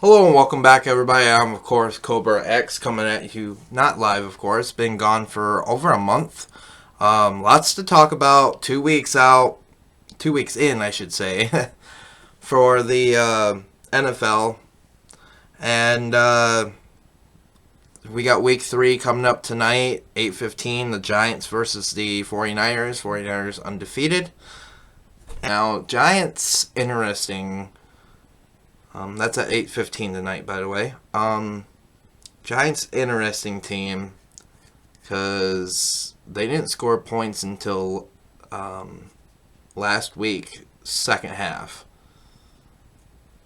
Hello and welcome back, everybody. I'm, of course, Cobra X coming at you, not live, of course. Been gone for over a month. Lots to talk about. 2 weeks out, 2 weeks in, I should say, for the NFL. And we got week 3 coming up tonight, 8:15, the Giants versus the 49ers. 49ers undefeated. Now, Giants, interesting. That's at 8:15 tonight, by the way. Giants, interesting team because they didn't score points until last week, second half.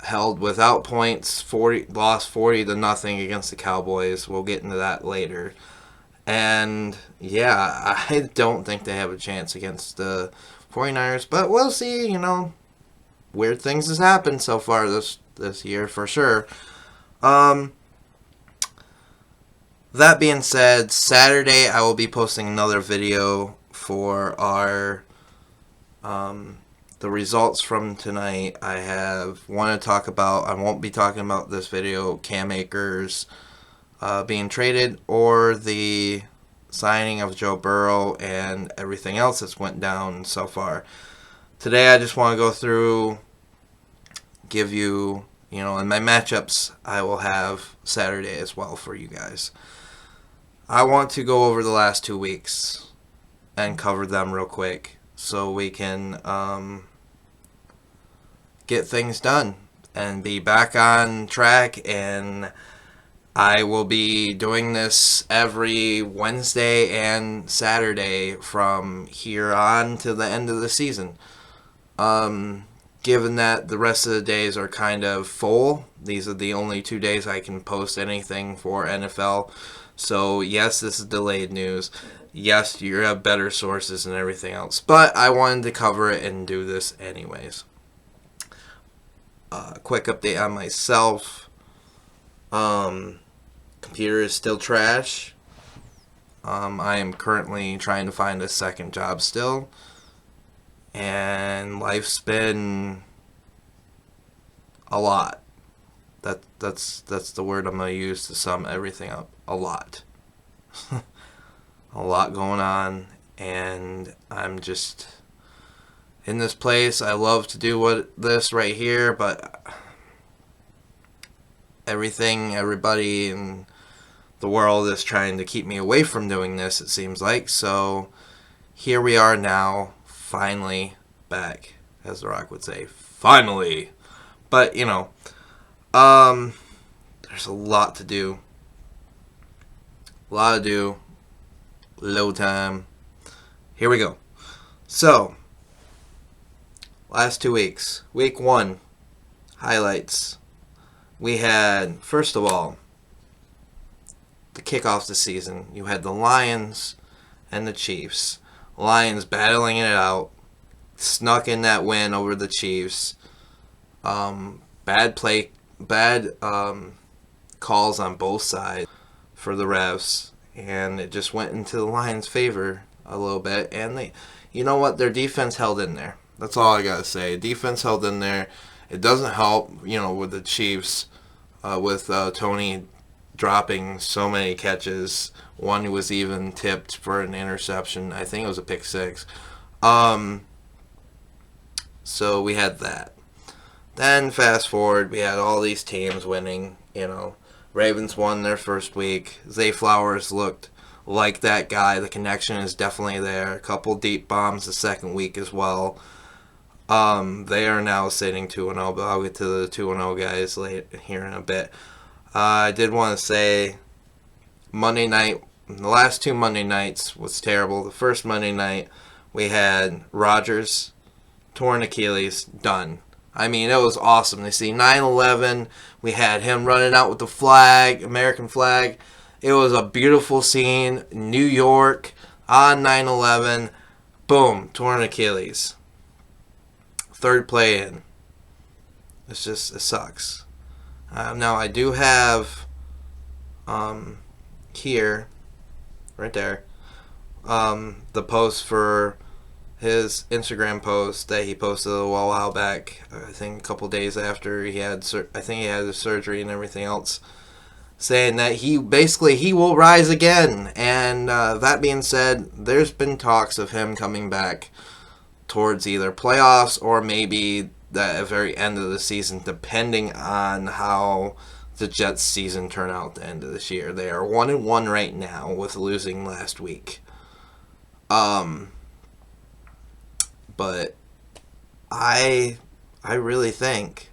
Held without points, lost 40-0 against the Cowboys. We'll get into that later. And yeah, I don't think they have a chance against the 49ers, but we'll see. Weird things has happened so far this year for sure. That being said, Saturday I will be posting another video for our the results from tonight. I won't be talking about this video, Cam Akers being traded or the signing of Joe Burrow and everything else that's went down so far. Today I just want to go through, give you, in my matchups I will have Saturday as well for you guys. I want to go over the last 2 weeks and cover them real quick so we can get things done and be back on track. And I will be doing this every Wednesday and Saturday from here on to the end of the season. Given that the rest of the days are kind of full, these are the only 2 days I can post anything for NFL. So yes, this is delayed news. Yes, you have better sources and everything else. But I wanted to cover it and do this anyways. Quick update on myself. Computer is still trash. I am currently trying to find a second job still. And life's been a lot. That's the word I'm going to use to sum everything up. A lot. A lot going on, and I'm just in this place. I love to do this right here, but everybody in the world is trying to keep me away from doing this, it seems like. So here we are now, finally back, as The Rock would say. Finally. But, there's a lot to do. Low time. Here we go. So, last 2 weeks. Week 1, highlights. We had, first of all, the kickoff the season. You had the Lions and the Chiefs. Lions battling it out. Snuck in that win over the Chiefs. Bad calls on both sides for the refs, and it just went into the Lions' favor a little bit. And you know what? Their defense held in there. That's all I gotta say. Defense held in there. It doesn't help, with the Chiefs, with Tony dropping so many catches. One was even tipped for an interception. I think it was a pick six. So we had that. Then fast forward, we had all these teams winning. Ravens won their first week. Zay Flowers looked like that guy. The connection is definitely there. A couple deep bombs the second week as well. They are now sitting 2-0, but I'll get to the 2-0 guys here in a bit. I did want to say Monday night, the last 2 Monday nights was terrible. The first Monday night, we had Rodgers, torn Achilles, done. I mean, it was awesome to see 9/11. We had him running out with the flag, American flag. It was a beautiful scene. New York on 9/11. Boom, torn Achilles. Third play in. It sucks. Now, I do have here, right there, the post for his Instagram post that he posted a while back. I think a couple days after he had, I think he had his surgery and everything else, saying that he will rise again. And that being said, there's been talks of him coming back towards either playoffs or maybe the very end of the season, depending on how the Jets' season turn out at the end of this year. They are 1-1 right now with losing last week. But I really think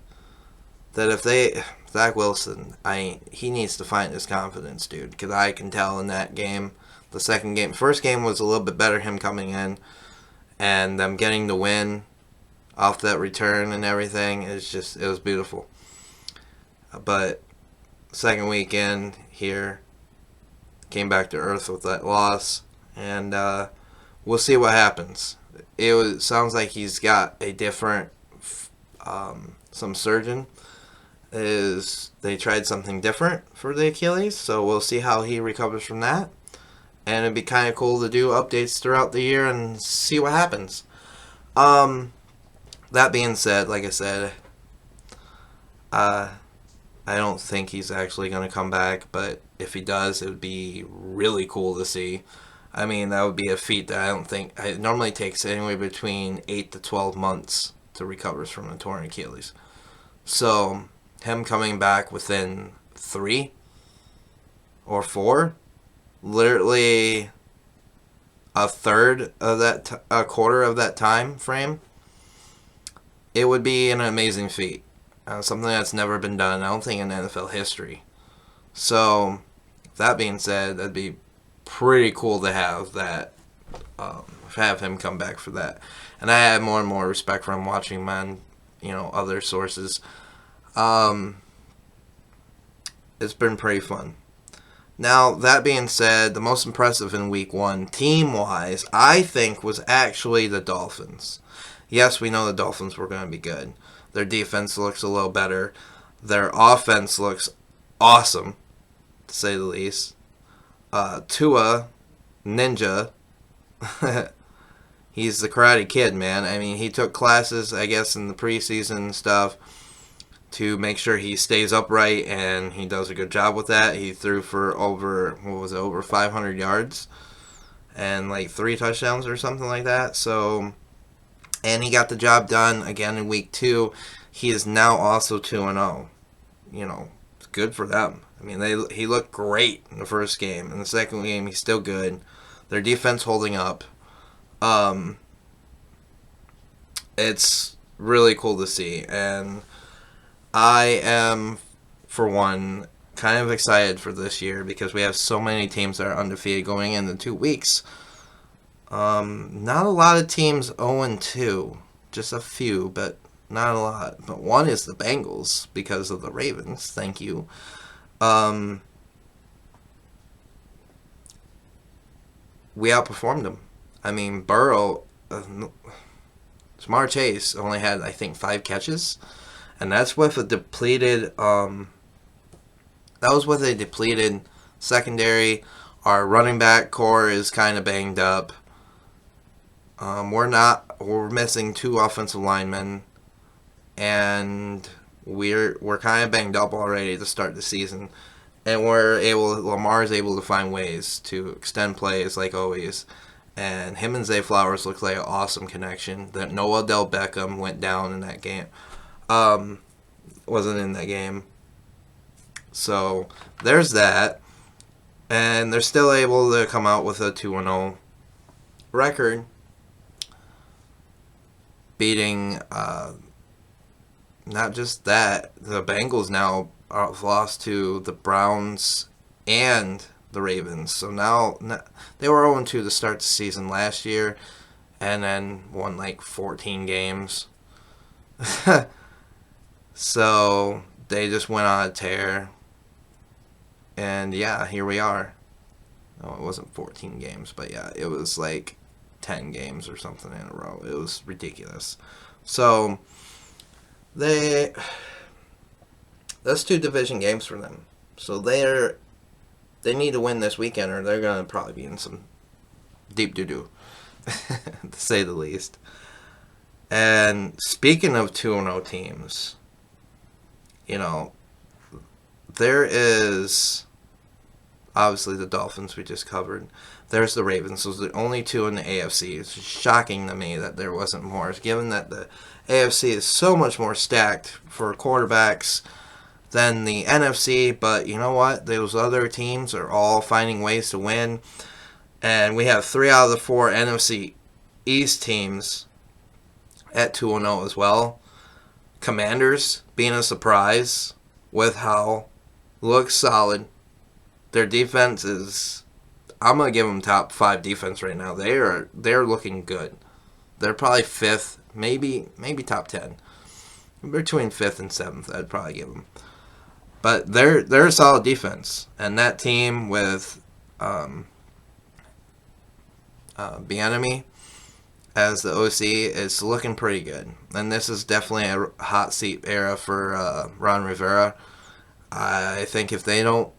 that if Zach Wilson, he needs to find his confidence, dude. Because I can tell in that game, first game was a little bit better, him coming in, and them getting the win off that return and everything. It was beautiful. But second weekend here, came back to earth with that loss, and we'll see what happens. Sounds like he's got a different, some surgeon they tried something different for the Achilles, so we'll see how he recovers from that. And it'd be kind of cool to do updates throughout the year and see what happens. That being said, like I said, I don't think he's actually going to come back, but if he does, it would be really cool to see. I mean, that would be a feat that I don't think... It normally takes anywhere between 8 to 12 months to recover from a torn Achilles. So, him coming back within 3 or 4, literally a third of that, a quarter of that time frame, it would be an amazing feat. Something that's never been done, I don't think, in NFL history. So, that being said, that'd be pretty cool to have that, have him come back for that. And I have more and more respect for him, watching him on, other sources. It's been pretty fun. Now, that being said, the most impressive in week 1, team-wise, I think was actually the Dolphins. Yes, we know the Dolphins were going to be good. Their defense looks a little better. Their offense looks awesome, to say the least. Tua, Ninja, he's the Karate Kid, man. I mean, he took classes, I guess, in the preseason and stuff to make sure he stays upright, and he does a good job with that. He threw for over 500 yards and like 3 touchdowns or something like that. So, and he got the job done again in week 2. He is now also 2-0. It's good for them. I mean, he looked great in the first game. In the second game, he's still good. Their defense holding up. It's really cool to see. And I am, for one, kind of excited for this year because we have so many teams that are undefeated going into 2 weeks. Not a lot of teams 0-2. Just a few, but not a lot. But one is the Bengals because of the Ravens. Thank you. We outperformed them. I mean, Burrow, Jamar Chase only had, I think, 5 catches, and that's with a depleted. That was with a depleted secondary. Our running back core is kind of banged up. We're missing 2 offensive linemen, and we're kind of banged up already to start the season. And Lamar's able to find ways to extend plays like always. And him and Zay Flowers look like an awesome connection. That Noah Odell Beckham went down in that game. Wasn't in that game. So there's that. And they're still able to come out with a 2-0 record. Beating, not just that, the Bengals now have lost to the Browns and the Ravens. So now they were 0-2 to start the season last year, and then won like 14 games. So they just went on a tear, and yeah, here we are. No, it wasn't 14 games, but yeah, it was like 10 games or something in a row. It was ridiculous. So that's 2 division games for them. So they need to win this weekend, or they're going to probably be in some deep doo-doo. to say the least. And speaking of 2-0 teams, you know, there is obviously the Dolphins we just covered. There's the Ravens. Those are the only two in the AFC. It's shocking to me that there wasn't more, given that the AFC is so much more stacked for quarterbacks than the NFC. But you know what? Those other teams are all finding ways to win. And we have 3 out of the 4 NFC East teams at 2-0 as well. Commanders being a surprise with how looks solid. Their defense is, I'm gonna give them top 5 defense right now. They're looking good. They're probably 5th, maybe top 10. Between 5th and 7th, I'd probably give them. But they're a solid defense, and that team with Bieniemy as the OC is looking pretty good. And this is definitely a hot seat era for Ron Rivera. I think if they don't,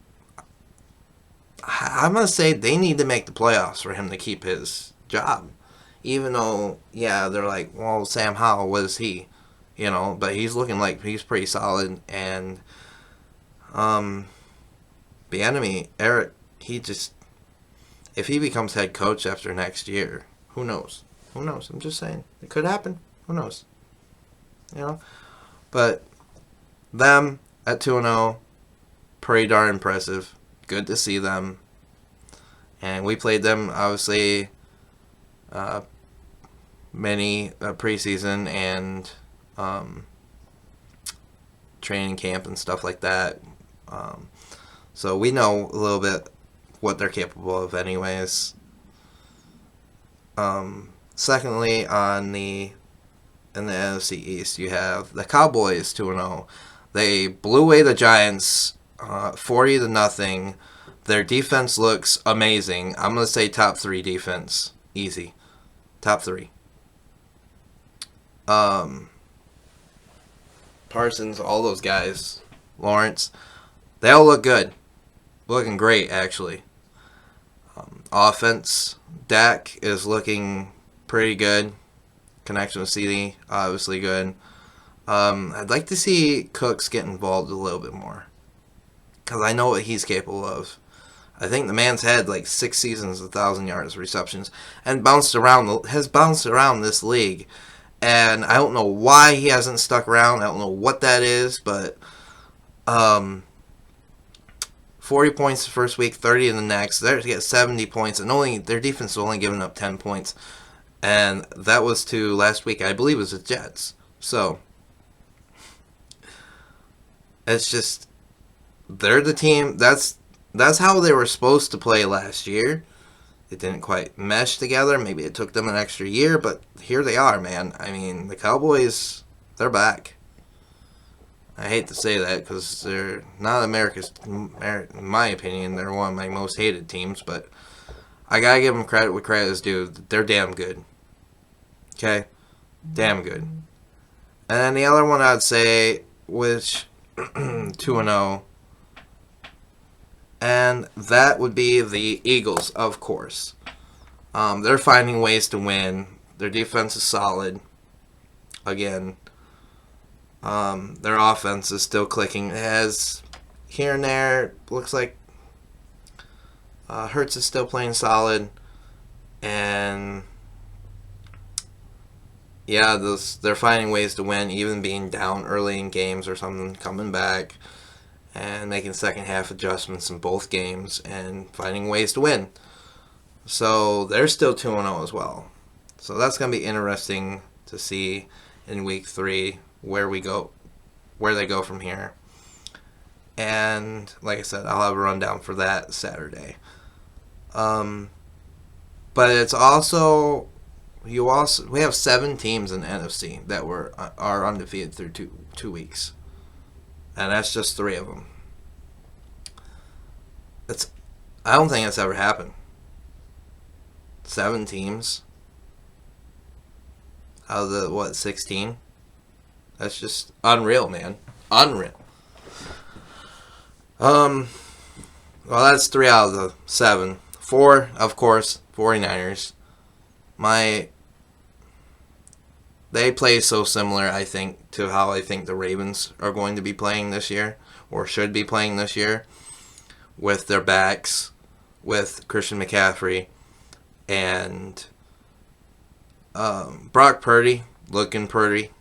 I'm going to say they need to make the playoffs for him to keep his job. Even though, yeah, they're like, well, Sam Howell, what is he? You know, but he's looking like he's pretty solid. And Bieniemy, Eric, he just, if he becomes head coach after next year, who knows? Who knows? I'm just saying. It could happen. Who knows? You know? But them at 2-0, pretty darn impressive. Good to see them. And we played them, obviously, many preseason and training camp and stuff like that. So we know a little bit what they're capable of anyways. Secondly, in the NFC East, you have the Cowboys 2-0. They blew away the Giants 40-0. Their defense looks amazing. I'm going to say top 3 defense. Easy. Top 3. Parsons, all those guys. Lawrence. They all look good. Looking great, actually. Offense. Dak is looking pretty good. Connection with CD, obviously good. I'd like to see Cooks get involved a little bit more, because I know what he's capable of. I think the man's had like 6 seasons, 1,000 yards receptions, and has bounced around this league. And I don't know why he hasn't stuck around. I don't know what that is, but 40 points the first week, 30 in the next. They're to get 70 points, and their defense is only giving up 10 points. And that was to last week, I believe it was the Jets. So it's just, they're the team. That's how they were supposed to play last year. It didn't quite mesh together. Maybe it took them an extra year, but here they are, man. I mean, the Cowboys, they're back. I hate to say that because they're not in my opinion, they're one of my most hated teams, but I gotta give them credit where credit is due. They're damn good. Okay? Damn good. And then the other one I'd say, which 2-0, and that would be the Eagles, of course. They're finding ways to win. Their defense is solid. Again, their offense is still clicking. It has here and there, looks like Hurts is still playing solid. And yeah, they're finding ways to win, even being down early in games or something, coming back and making second half adjustments in both games and finding ways to win. So they're still 2-0 as well. So that's going to be interesting to see in week 3 where they go from here. And like I said, I'll have a rundown for that Saturday. But it's also we have 7 teams in the NFC that are undefeated through two weeks, and that's just 3 of them. I don't think that's ever happened. 7 teams out of the 16. That's just unreal, man. Unreal. Well, that's 3 out of the 7. 4, of course, 49ers. my they play so similar, I think, to how I think the Ravens are going to be playing this year, or should be playing this year, with their backs, with Christian McCaffrey, and Brock Purdy, looking pretty.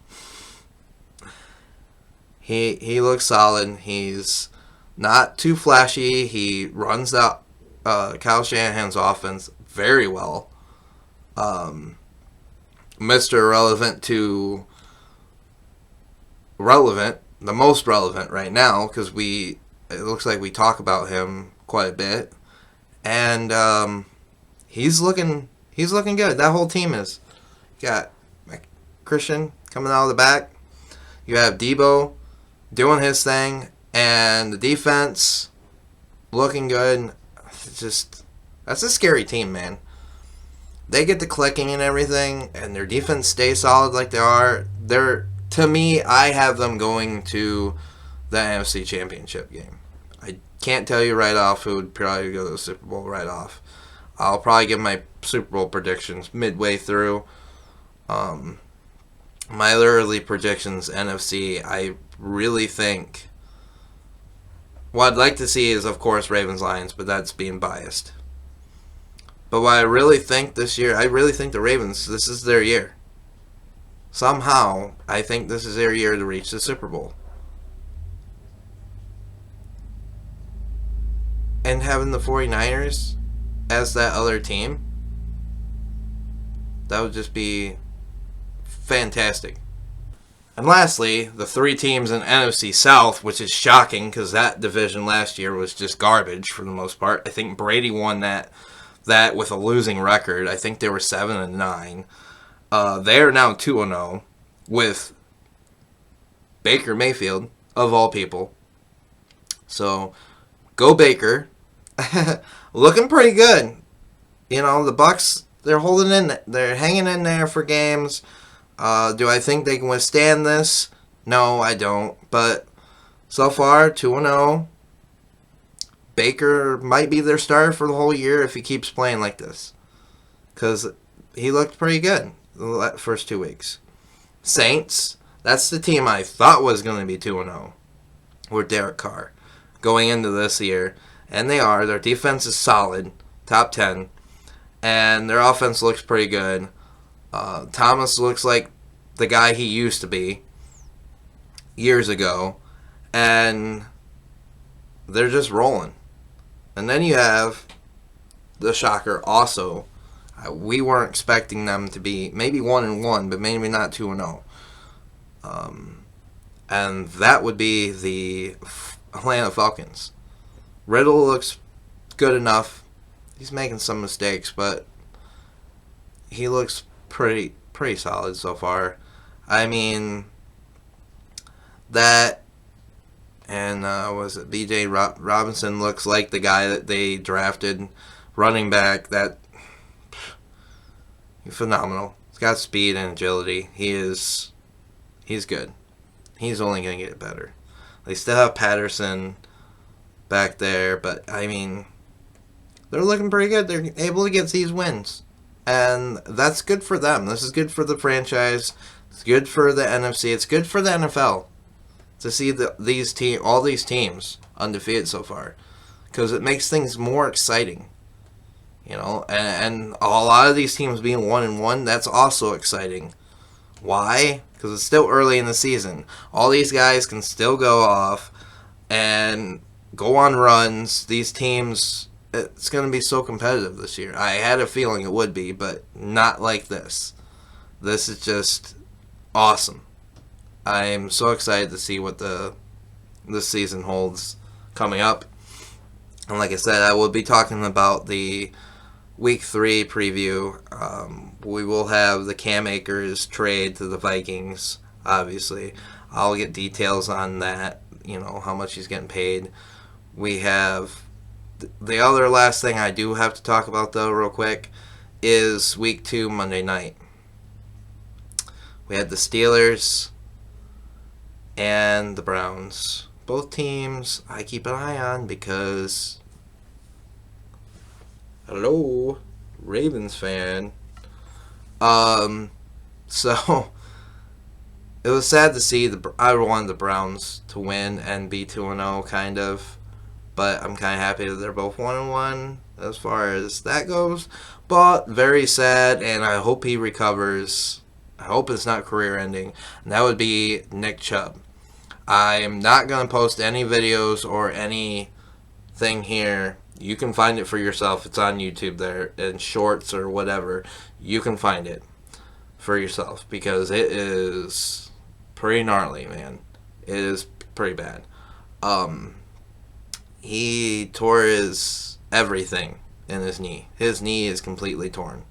He looks solid. He's not too flashy. He runs out Kyle Shanahan's offense very well. Mr. Irrelevant to relevant, the most relevant right now, because it looks like we talk about him quite a bit, and he's looking good. That whole team is. You got Christian coming out of the back. You have Debo doing his thing, and the defense looking good. That's a scary team, man. They get the clicking and everything, and their defense stays solid like they are. To me, I have them going to the NFC Championship game. I can't tell you right off who would probably go to the Super Bowl right off. I'll probably give my Super Bowl predictions midway through. My early predictions, NFC, I really think... What I'd like to see is, of course, Ravens-Lions, but that's being biased. But what I really think this year, I really think the Ravens, this is their year. Somehow, I think this is their year to reach the Super Bowl. And having the 49ers as that other team, that would just be fantastic. And lastly, the three teams in NFC South, which is shocking because that division last year was just garbage for the most part. I think Brady won that with a losing record. I think they were 7-9. They are now 2-0 with Baker Mayfield, of all people. So, go Baker. Looking pretty good. You know, the Bucks, they're holding in, they're hanging in there for games. Do I think they can withstand this? No, I don't. But so far, 2-0. Baker might be their starter for the whole year if he keeps playing like this. Because he looked pretty good the first 2 weeks. Saints, that's the team I thought was going to be 2-0 with Derek Carr going into this year. And they are. Their defense is solid, top 10. And their offense looks pretty good. Thomas looks like the guy he used to be years ago. And they're just rolling. And then you have the shocker also. We weren't expecting them to be maybe 1-1, but maybe not 2-0. And that would be the Atlanta Falcons. Riddle looks good enough. He's making some mistakes, but he looks pretty solid so far. I mean, that and was it B.J. Robinson looks like the guy that they drafted, running back. That he's phenomenal. He's got speed and agility. He's good. He's only going to get better. They still have Patterson back there, but I mean, they're looking pretty good. They're able to get these wins, and that's good for them. This is good for the franchise. It's good for the NFC. It's good for the NFL to see all these teams undefeated so far, because it makes things more exciting. You know, and a lot of these teams being 1-1, that's also exciting. Why? Because it's still early in the season. All these guys can still go off and go on runs. These teams, it's going to be so competitive this year. I had a feeling it would be, but not like this. This is just awesome. I'm so excited to see what this season holds coming up. And like I said, I will be talking about the Week 3 preview. We will have the Cam Akers trade to the Vikings, obviously. I'll get details on that, you know, how much he's getting paid. We have the other last thing I do have to talk about, though, real quick, is Week 2 Monday night. We had the Steelers and the Browns. Both teams I keep an eye on because, hello, Ravens fan. So it was sad to see I wanted the Browns to win and be 2-0 kind of, but I'm kind of happy that they're both 1-1 as far as that goes. But very sad, and I hope he recovers. I hope it's not career ending. And that would be Nick Chubb. I am not going to post any videos or anything here. You can find it for yourself. It's on YouTube there in shorts or whatever. You can find it for yourself because it is pretty gnarly, man. It is pretty bad. He tore his everything in his knee. His knee is completely torn.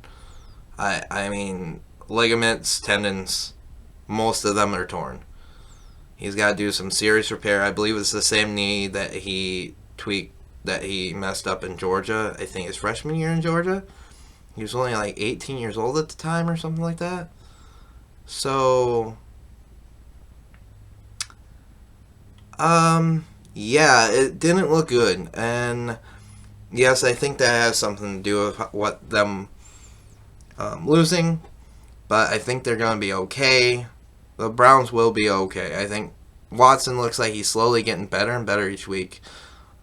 I mean, ligaments, tendons, most of them are torn. He's got to do some serious repair. I believe it's the same knee that he tweaked, that he messed up in Georgia. I think his freshman year in Georgia. He was only like 18 years old at the time or something like that. So, yeah, it didn't look good. And yes, I think that has something to do with what them losing. But I think they're going to be okay. The Browns will be okay. I think Watson looks like he's slowly getting better and better each week.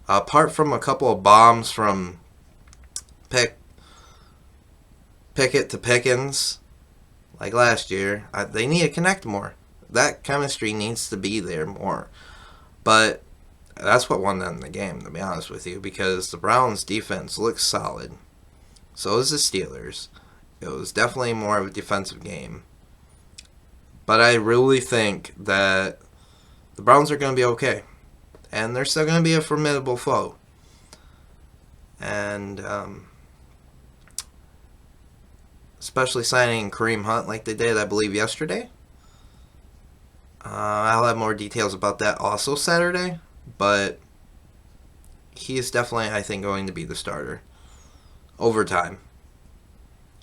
Apart from a couple of bombs from Pickett to Pickens, like last year, they need to connect more. That chemistry needs to be there more. But that's what won them the game, to be honest with you, because the Browns' defense looks solid. So is the Steelers. It was definitely more of a defensive game. But I really think that the Browns are going to be okay. And they're still going to be a formidable foe. And especially signing Kareem Hunt like they did, I believe, yesterday. I'll have more details about that also Saturday. But he is definitely, I think, going to be the starter over time.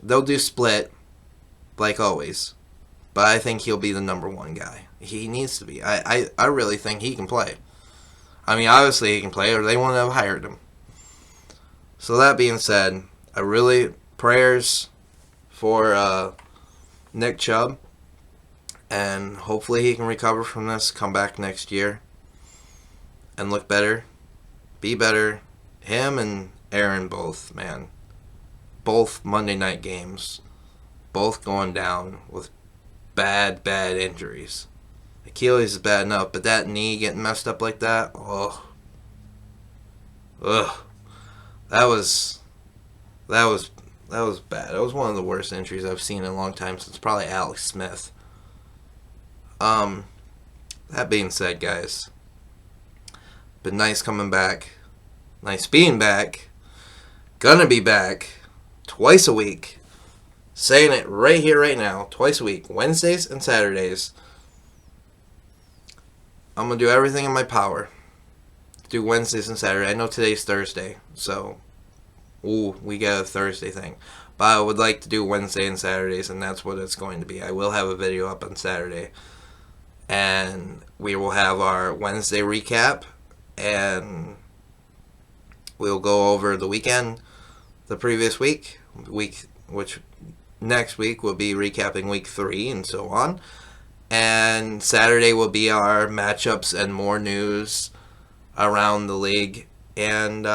They'll do split, like always. But I think he'll be the number one guy. He needs to be. I really think he can play. I mean, obviously he can play, or they wouldn't have hired him. So that being said, prayers for Nick Chubb. And hopefully he can recover from this, come back next year, and look better, be better. Him and Aaron both, man. Both Monday night games. Both going down with bad injuries. Achilles is bad enough, but that knee getting messed up like that, ugh. That was bad. That was one of the worst injuries I've seen in a long time since probably Alex Smith. That being said, guys, been nice coming back. Nice being back. Gonna be back twice a week. Saying it right here, right now. Twice a week. Wednesdays and Saturdays. I'm going to do everything in my power to do Wednesdays and Saturdays. I know today's Thursday, so we got a Thursday thing. But I would like to do Wednesday and Saturdays, and that's what it's going to be. I will have a video up on Saturday. And we will have our Wednesday recap, and we'll go over the weekend, the previous week, which next week will be recapping week 3 and so on. And Saturday will be our matchups and more news around the league. And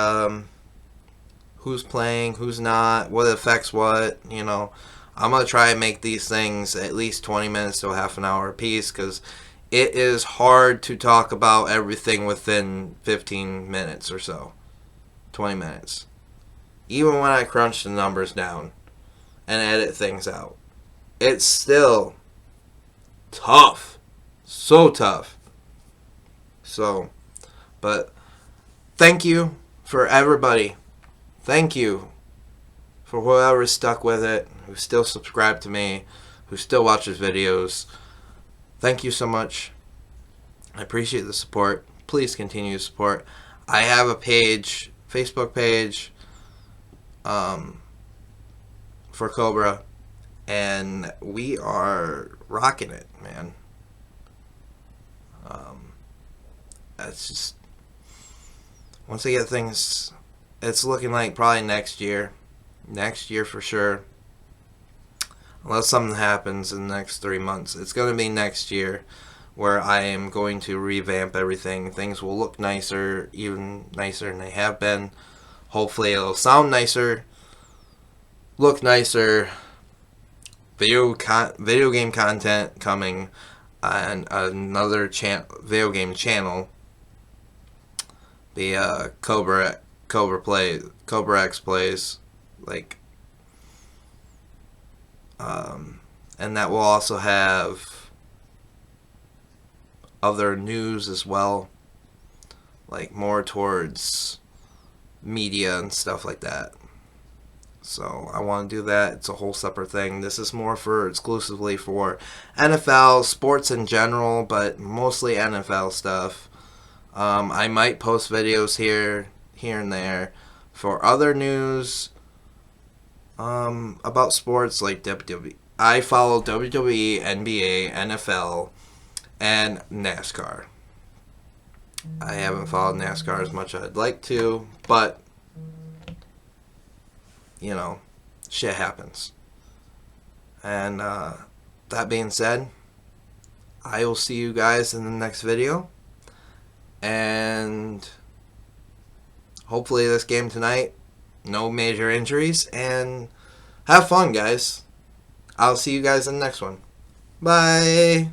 who's playing, who's not, what affects what, you know. I'm going to try and make these things at least 20 minutes to a half an hour a piece because it is hard to talk about everything within 15 minutes or so. 20 minutes. Even when I crunch the numbers down and edit things out. It's still tough. So tough. So, but thank you for everybody. Thank you for whoever's stuck with it, who still subscribed to me, who still watches videos. Thank you so much. I appreciate the support. Please continue to support. I have a page, Facebook page, for Cobra, and we are rocking it, man. That's just, once I get things, it's looking like probably next year for sure. unless something happens in the next 3 months. It's going to be next year where I am going to revamp everything. Things will look nicer, even nicer than they have been. Hopefully it'll sound nicer, look nicer. Video game content coming on another video game channel. The Cobra X plays, like, and that will also have other news as well, like more towards media and stuff like that. So I want to do that. It's a whole separate thing. This is more for exclusively for NFL, sports in general, but mostly NFL stuff. I might post videos here and there for other news about sports like WWE. I follow WWE, NBA, NFL, and NASCAR. I haven't followed NASCAR as much as I'd like to, but you know, shit happens. And that being said, I will see you guys in the next video. And hopefully this game tonight, no major injuries. And have fun, guys. I'll see you guys in the next one. Bye.